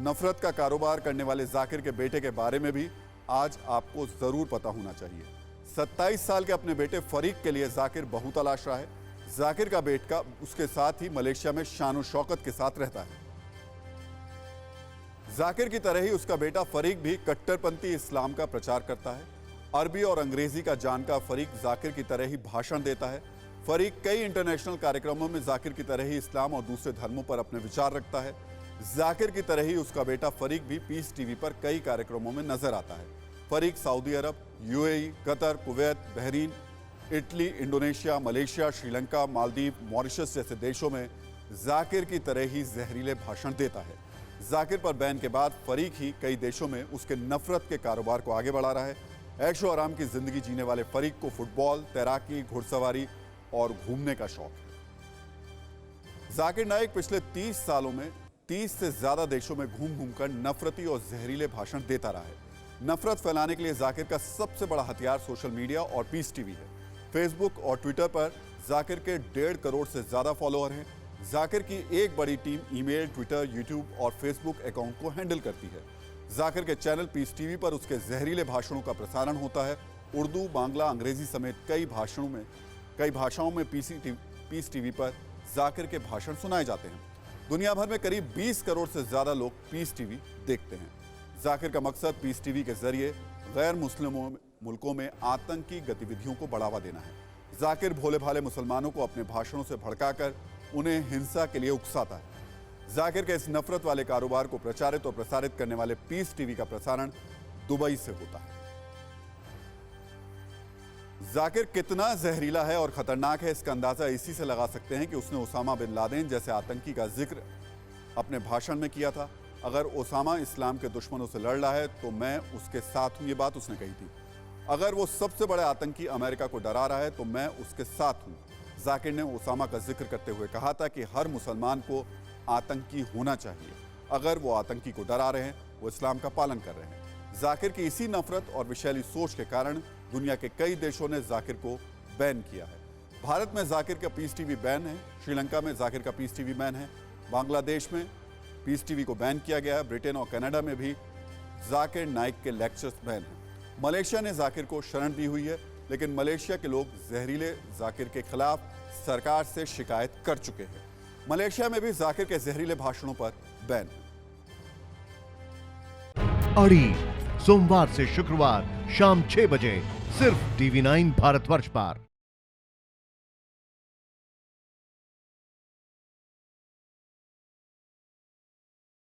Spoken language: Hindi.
नफरत का कारोबार करने वाले जाकिर के बेटे के बारे में भी आज आपको जरूर पता होना चाहिए। 27 साल के अपने बेटे फरीक के लिए जाकिर बहुतलाश रहा है। जाकिर का बेटा उसके साथ ही मलेशिया में शान शौकत के साथ रहता है। जाकिर की तरह ही उसका बेटा फरीक भी कट्टरपंथी इस्लाम का प्रचार करता है। अरबी और अंग्रेजी का जानकार फरीक जाकिर की तरह ही भाषण देता है। फरीक कई इंटरनेशनल कार्यक्रमों में जाकिर की तरह ही इस्लाम और दूसरे धर्मों पर अपने विचार रखता है। जाकिर की तरह ही उसका बेटा फरीक भी पीस टीवी पर कई कार्यक्रमों में नजर आता है। फरीक Saudi Arab, UAE, Qatar, Kuwait, Bahrain, Italy, Indonesia, Malaysia, Sri Lanka, Maldives, Mauritius जैसे देशों में जाकिर की तरह ही जहरीले भाषण देता है। जाकिर पर बैन के बाद फरीक ही कई देशों में उसके नफरत के कारोबार को आगे बढ़ा रहा है। ऐशो आराम की जिंदगी जीने वाले फरीक को फुटबॉल, तैराकी, घुड़सवारी और घूमने का शौक है। जाकिर नाइक पिछले 30 सालों में 30 से ज्यादा देशों में घूम घूमकर नफरती और जहरीले भाषण देता रहा है। नफरत फैलाने के लिए जाकिर का सबसे बड़ा हथियार सोशल मीडिया और पीस टीवी है। फेसबुक और ट्विटर पर जाकिर के 1.5 करोड़ से ज्यादा फॉलोअर हैं। जाकिर की एक बड़ी टीम ईमेल, ट्विटर, यूट्यूब और फेसबुक अकाउंट को हैंडल करती है। जाकिर के चैनल पीस टीवी पर उसके जहरीले भाषणों का प्रसारण होता है। उर्दू, बांग्ला, अंग्रेजी समेत कई भाषाओं में पीस टीवी पर जाकिर के भाषण सुनाए जाते हैं। दुनिया भर में करीब 20 करोड़ से ज्यादा लोग पीस टीवी देखते हैं। जाकिर का मकसद पीस टीवी के जरिए गैर मुस्लिम मुल्कों में आतंकी गतिविधियों को बढ़ावा देना है। जाकिर भोले भाले मुसलमानों को अपने भाषणों से भड़काकर उन्हें हिंसा के लिए उकसाता है। जाकिर के इस नफरत वाले कारोबार को प्रचारित और प्रसारित करने वाले पीस टीवी का प्रसारण दुबई से होता है। जाकिर कितना जहरीला है और खतरनाक है, इसका अंदाजा इसी से लगा सकते हैं कि उसने ओसामा बिन लादेन जैसे आतंकी का जिक्र अपने भाषण में किया था। अगर ओसामा इस्लाम के दुश्मनों से लड़ रहा है तो मैं उसके साथ हूं, ये बात उसने कही थी। अगर वो सबसे बड़े आतंकी अमेरिका को डरा रहा है तो मैं उसके साथ हूं। जाकिर ने ओसामा का जिक्र करते हुए कहा था कि हर मुसलमान को आतंकी होना चाहिए। अगर वो आतंकी को डरा रहे हैं, वो इस्लाम का पालन कर रहे हैं। जाकिर की इसी नफरत और विषैली सोच के कारण दुनिया के कई देशों ने जाकिर को बैन किया है। भारत में जाकिर का पीस टीवी बैन है। श्रीलंका में जाकिर का पीस टीवी बैन है। बांग्लादेश में पीस टीवी को बैन किया गया है। ब्रिटेन और कनाडा में भी जाकिर नाइक के लेक्चर्स बैन हैं। मलेशिया ने जाकिर को शरण दी हुई है, लेकिन मलेशिया के लोग जहरीले जाकिर के खिलाफ सरकार से शिकायत कर चुके हैं। मलेशिया में भी जाकिर के जहरीले भाषणों पर बैन है। अड़ी सोमवार से शुक्रवार शाम 6 बजे सिर्फ TV9 भारतवर्ष पर।